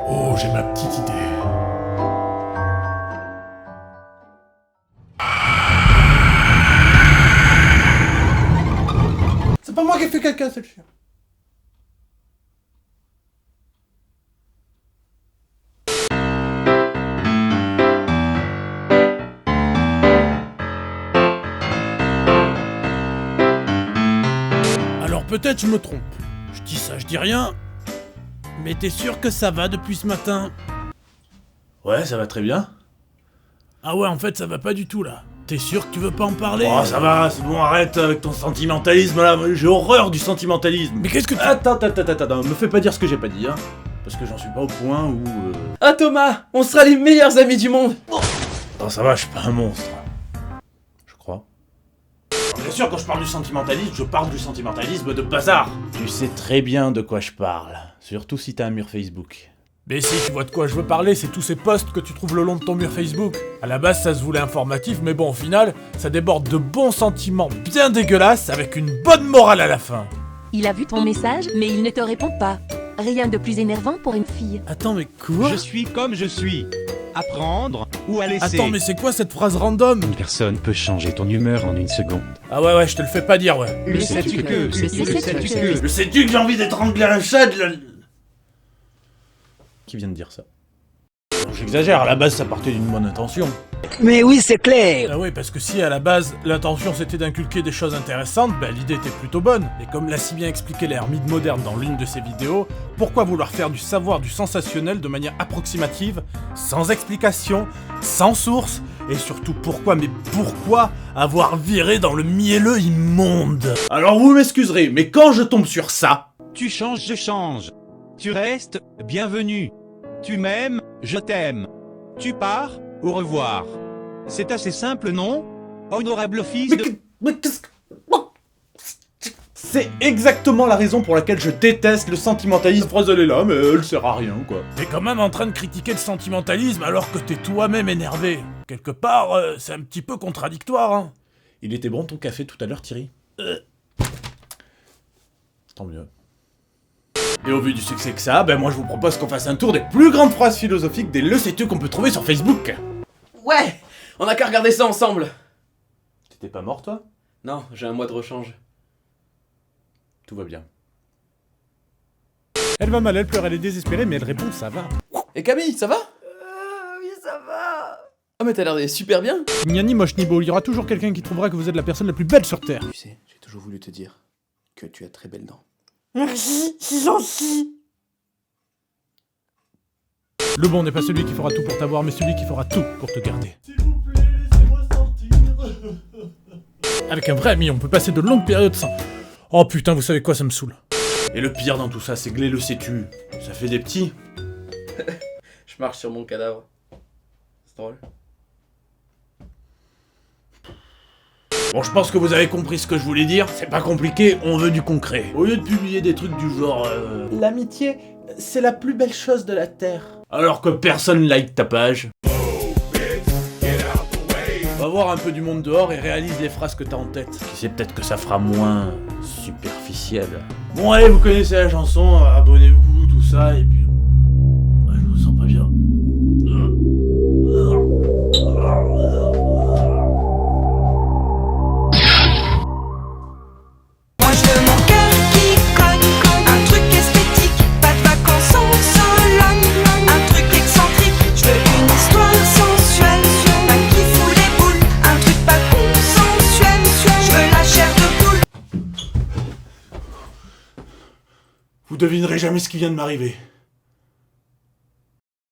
Oh, j'ai ma petite idée. C'est pas moi qui ai fait caca, c'est le chien. Alors peut-être je me trompe. Je dis ça, je dis rien. Mais t'es sûr que ça va depuis ce matin? Ouais, ça va très bien. Ah ouais, en fait ça va pas du tout là. T'es sûr que tu veux pas en parler? Oh, ça va, c'est bon, arrête avec ton sentimentalisme là. J'ai horreur du sentimentalisme. Mais qu'est-ce que tu... Attends, me fais pas dire ce que j'ai pas dit, hein. Parce que j'en suis pas au point où... Ah Thomas, on sera les meilleurs amis du monde. Attends, ça va, je suis pas un monstre. Je crois. Bien sûr, quand je parle du sentimentalisme, je parle du sentimentalisme de bazar. Tu sais très bien de quoi je parle. Surtout si t'as un mur Facebook. Mais si, tu vois de quoi je veux parler, c'est tous ces posts que tu trouves le long de ton mur Facebook. À la base, ça se voulait informatif, mais bon, au final, ça déborde de bons sentiments bien dégueulasses avec une bonne morale à la fin. Il a vu ton message, mais il ne te répond pas. Rien de plus énervant pour une fille. Attends, mais quoi? Je suis comme je suis. À prendre ou à laisser. Attends, mais c'est quoi cette phrase random? Une personne peut changer ton humeur en une seconde. Ah ouais, je te le fais pas dire, ouais. Le sais-tu que... Le sais-tu que j'ai envie d'étrangler un chat de la... Qui vient de dire ça? Non, j'exagère, à la base ça partait d'une bonne intention. Mais oui, c'est clair. Ah oui, parce que si à la base l'intention c'était d'inculquer des choses intéressantes, bah l'idée était plutôt bonne. Et comme l'a si bien expliqué l'ermite moderne dans l'une de ses vidéos, pourquoi vouloir faire du savoir du sensationnel de manière approximative, sans explication, sans source, et surtout pourquoi avoir viré dans le mielleux immonde? Alors vous m'excuserez, mais quand je tombe sur ça... Tu changes, je change. Tu restes, bienvenue. Tu m'aimes, je t'aime. Tu pars, au revoir. C'est assez simple, non? Honorable fils de... Mais qu'est-ce que... C'est exactement la raison pour laquelle je déteste le sentimentalisme. La phrase elle est là, mais elle sert à rien, quoi. T'es quand même en train de critiquer le sentimentalisme alors que t'es toi-même énervé. Quelque part, c'est un petit peu contradictoire, hein. Il était bon ton café tout à l'heure, Thierry? Tant mieux. Et au vu du succès que ça a, ben moi je vous propose qu'on fasse un tour des plus grandes phrases philosophiques des le sais-tu qu'on peut trouver sur Facebook. Ouais, on a qu'à regarder ça ensemble. T'étais pas mort, toi? Non, j'ai un mois de rechange. Tout va bien. Elle va mal, elle pleure, elle est désespérée, mais elle répond ça va. Et Camille, ça va? Oui, ça va. Oh mais t'as l'air d'aller super bien. Il n'y a ni moche ni beau, il y aura toujours quelqu'un qui trouvera que vous êtes la personne la plus belle sur Terre. Tu sais, j'ai toujours voulu te dire que tu as très belles dents. Merci, c'est gentil. Le bon n'est pas celui qui fera tout pour t'avoir, mais celui qui fera tout pour te garder. S'il vous plaît, laissez-moi sortir. Avec un vrai ami, on peut passer de longues périodes sans... Oh putain, vous savez quoi, ça me saoule. Et le pire dans tout ça, c'est que les le sais-tu, ça fait des petits. Je marche sur mon cadavre. C'est drôle. Bon, je pense que vous avez compris ce que je voulais dire. C'est pas compliqué, on veut du concret. Au lieu de publier des trucs du genre... L'amitié, c'est la plus belle chose de la Terre. Alors que personne like ta page. Va voir un peu du monde dehors et réalise les phrases que t'as en tête. Qui sait, peut-être que ça fera moins... superficiel. Bon allez, vous connaissez la chanson, abonnez-vous, tout ça, et puis... Je me sens pas bien. Moi je veux mon cœur qui cogne, un truc esthétique, pas de vacances en Sologne, un truc excentrique. Je veux une histoire sensuelle, pas qui fout les boules, un truc pas consensuel. Je veux la chair de poule. Vous devinerez jamais ce qui vient de m'arriver.